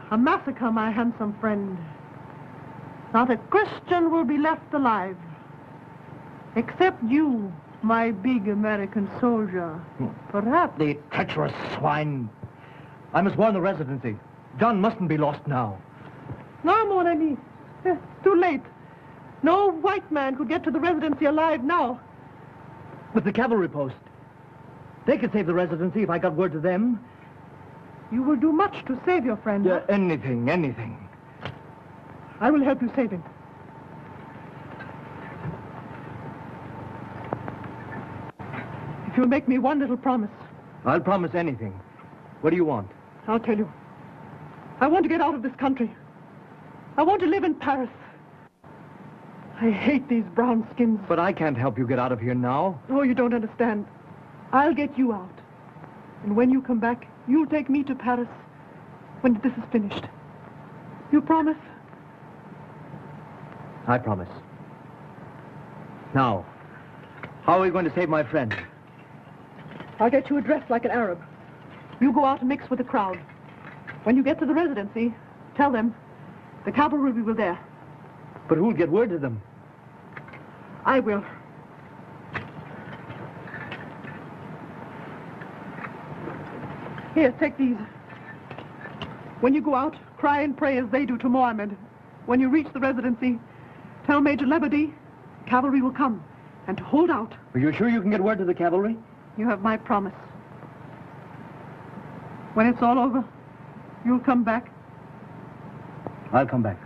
[SPEAKER 11] a massacre, my handsome friend. Not a Christian will be left alive. Except you, my big American soldier. Perhaps.
[SPEAKER 3] The treacherous swine. I must warn the residency. John mustn't be lost now.
[SPEAKER 11] No, mon ami. It's too late. No white man could get to the residency alive now.
[SPEAKER 3] But the cavalry post. They could save the residency if I got word to them.
[SPEAKER 11] You will do much to save your friend.
[SPEAKER 3] Yeah, anything, anything.
[SPEAKER 11] I will help you save him. If you'll make me one little promise.
[SPEAKER 3] I'll promise anything. What do you want?
[SPEAKER 11] I'll tell you. I want to get out of this country. I want to live in Paris. I hate these brown skins.
[SPEAKER 3] But I can't help you get out of here now.
[SPEAKER 11] Oh, you don't understand. I'll get you out. And when you come back, you'll take me to Paris when this is finished. You promise?
[SPEAKER 3] I promise. Now, how are we going to save my friend?
[SPEAKER 11] I'll get you dressed like an Arab. You go out and mix with the crowd. When you get to the residency, tell them the cavalry will be there.
[SPEAKER 3] But who'll get word to them?
[SPEAKER 11] I will. Here, take these. When you go out, cry and pray as they do to Mohammed. When you reach the residency, tell Major Lebedy cavalry will come, and to hold out.
[SPEAKER 3] Are you sure you can get word to the cavalry?
[SPEAKER 11] You have my promise. When it's all over, you'll come back.
[SPEAKER 3] I'll come back.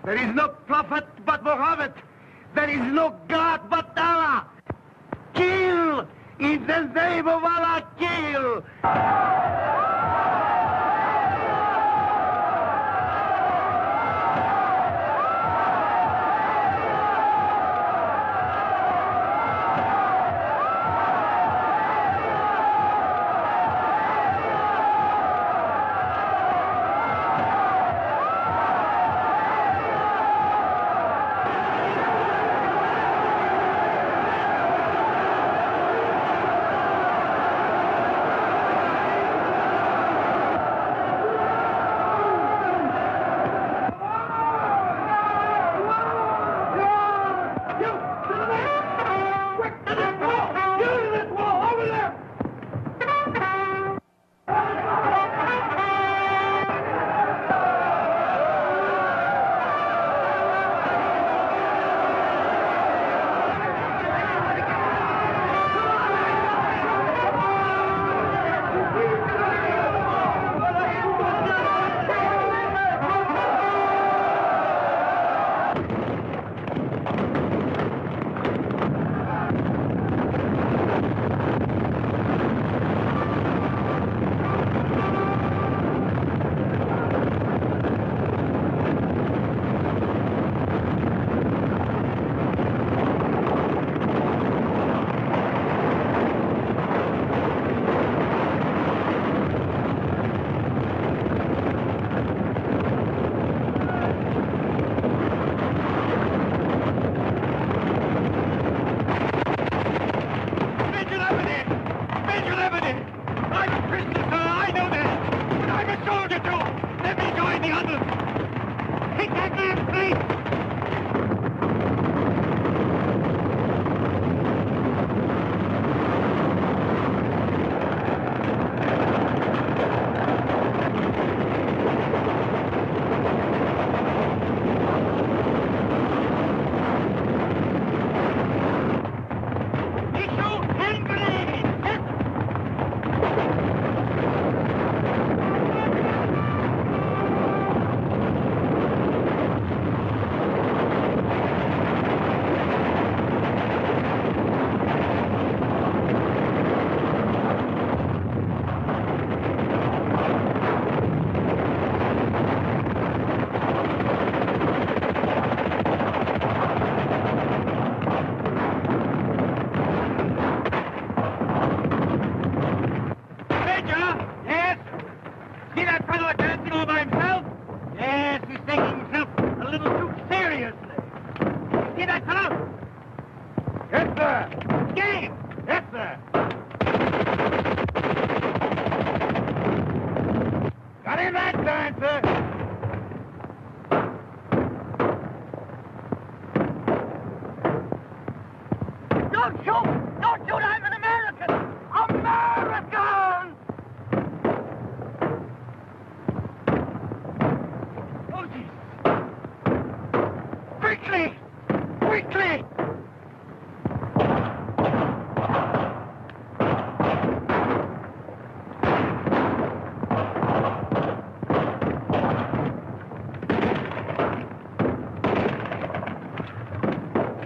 [SPEAKER 1] There is no prophet but Muhammad. There is no God but Allah. Kill! In the name of Allah, kill! answer.
[SPEAKER 2] Don't shoot! Don't shoot! I'm an American! American! Oh, jeez. Quickly! Quickly!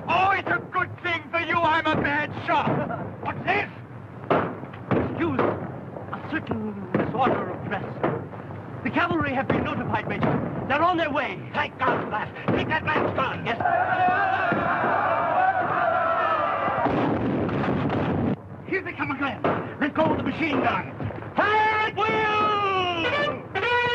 [SPEAKER 1] Oh, it's a good thing for you I'm a bad shot. What's this?
[SPEAKER 2] Excuse a certain disorder of dress. The cavalry have been notified, Major. They're on their way.
[SPEAKER 1] Thank God for that. Take that man's gun.
[SPEAKER 2] Yes.
[SPEAKER 1] Here they come again. Let go of the machine gun. Fire at will! Come on.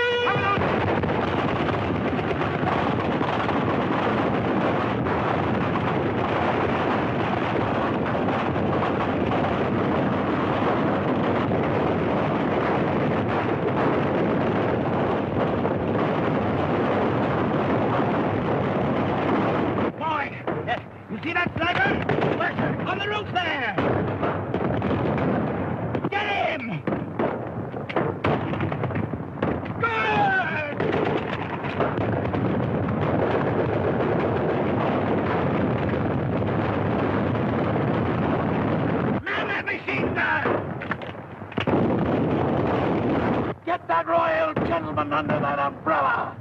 [SPEAKER 1] Boy,
[SPEAKER 2] Yes.
[SPEAKER 1] you see that sniper? Where's he? On the roof there. Get him! Good! Man that machine gun! Get that royal gentleman under that umbrella!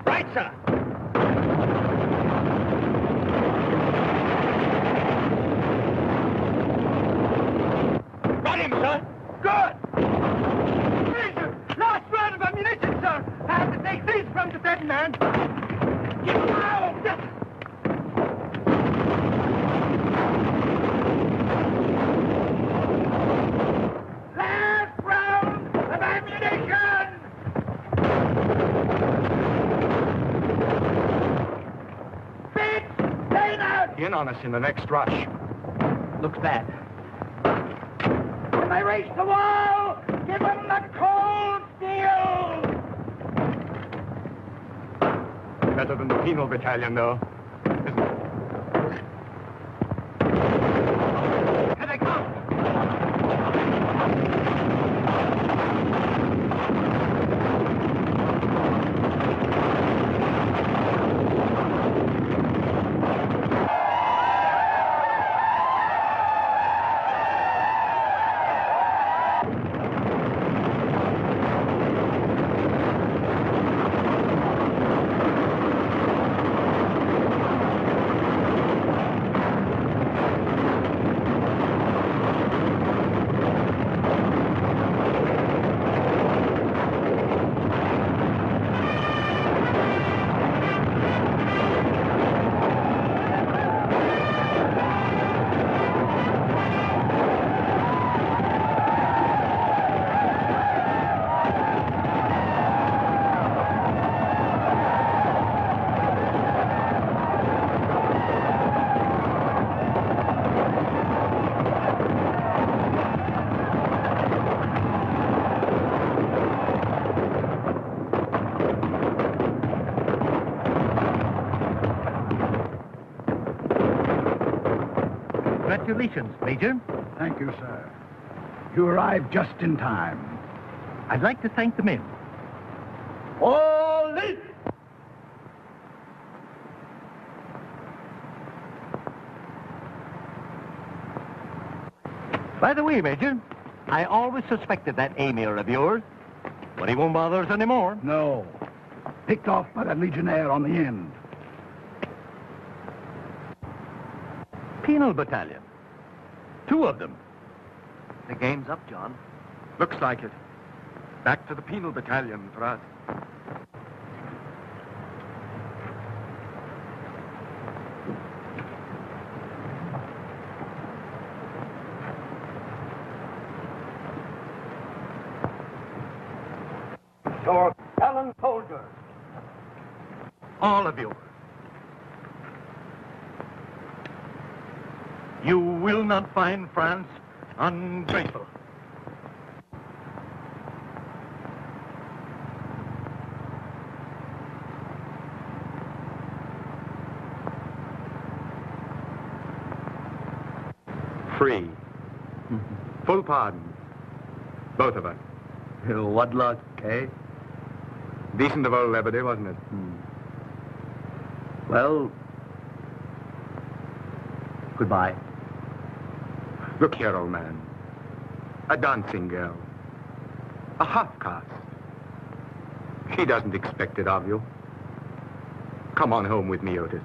[SPEAKER 1] Right, sir. Got him, sir. Good. Major, last round of ammunition, sir. I have to take these from the dead man. Give him out. Yes. Last round of ammunition. Bitch, stay out.
[SPEAKER 8] In on us in the next rush.
[SPEAKER 2] Looks bad.
[SPEAKER 1] When they reach the wall, give them the cold steel!
[SPEAKER 8] Better than the penal battalion, though, isn't it?
[SPEAKER 1] Here they come!
[SPEAKER 10] Congratulations, Major.
[SPEAKER 1] Thank you, sir. You arrived just in time.
[SPEAKER 10] I'd like to thank the men.
[SPEAKER 1] All in!
[SPEAKER 10] By the way, Major, I always suspected that Emir of yours, but he won't bother us anymore.
[SPEAKER 1] No. Picked off by that Legionnaire on the end.
[SPEAKER 10] Penal battalion. 2 of them.
[SPEAKER 3] The game's up, John.
[SPEAKER 8] Looks like it. Back to the penal battalion for us.
[SPEAKER 1] Your gallant soldiers.
[SPEAKER 10] All of you. You will not find France ungrateful.
[SPEAKER 8] Free. Full pardon. Both of us.
[SPEAKER 3] What luck, eh?
[SPEAKER 8] Decent of old Liberty, wasn't it?
[SPEAKER 3] Well, goodbye.
[SPEAKER 8] Look here, old man. A dancing girl. A half-caste. She doesn't expect it of you. Come on home with me, Otis.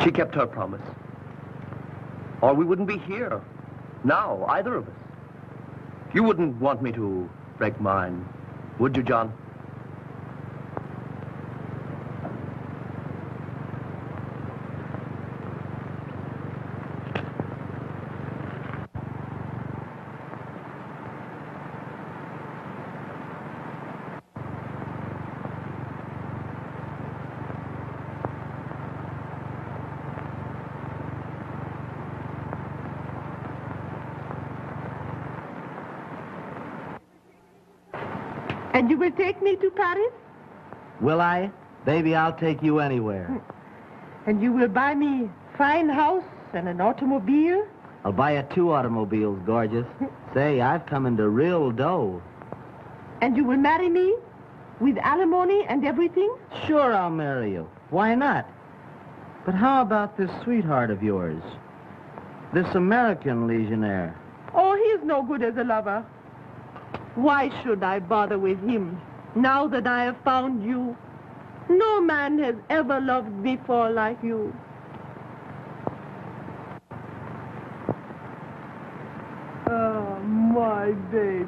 [SPEAKER 3] She kept her promise. Or we wouldn't be here. Now, either of us. You wouldn't want me to break mine, would you, John?
[SPEAKER 11] And you will take me to Paris?
[SPEAKER 2] Will I? Baby, I'll take you anywhere.
[SPEAKER 11] And you will buy me fine house and an automobile?
[SPEAKER 2] I'll buy you 2 automobiles, gorgeous. Say, I've come into real dough.
[SPEAKER 11] And you will marry me? With alimony and everything?
[SPEAKER 2] Sure, I'll marry you. Why not? But how about this sweetheart of yours? This American legionnaire?
[SPEAKER 11] Oh, he's no good as a lover. Why should I bother with him, now that I have found you? No man has ever loved before like you. Oh, my baby.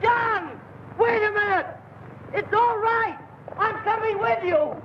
[SPEAKER 2] John! Wait a minute! It's all right! I'm coming with you!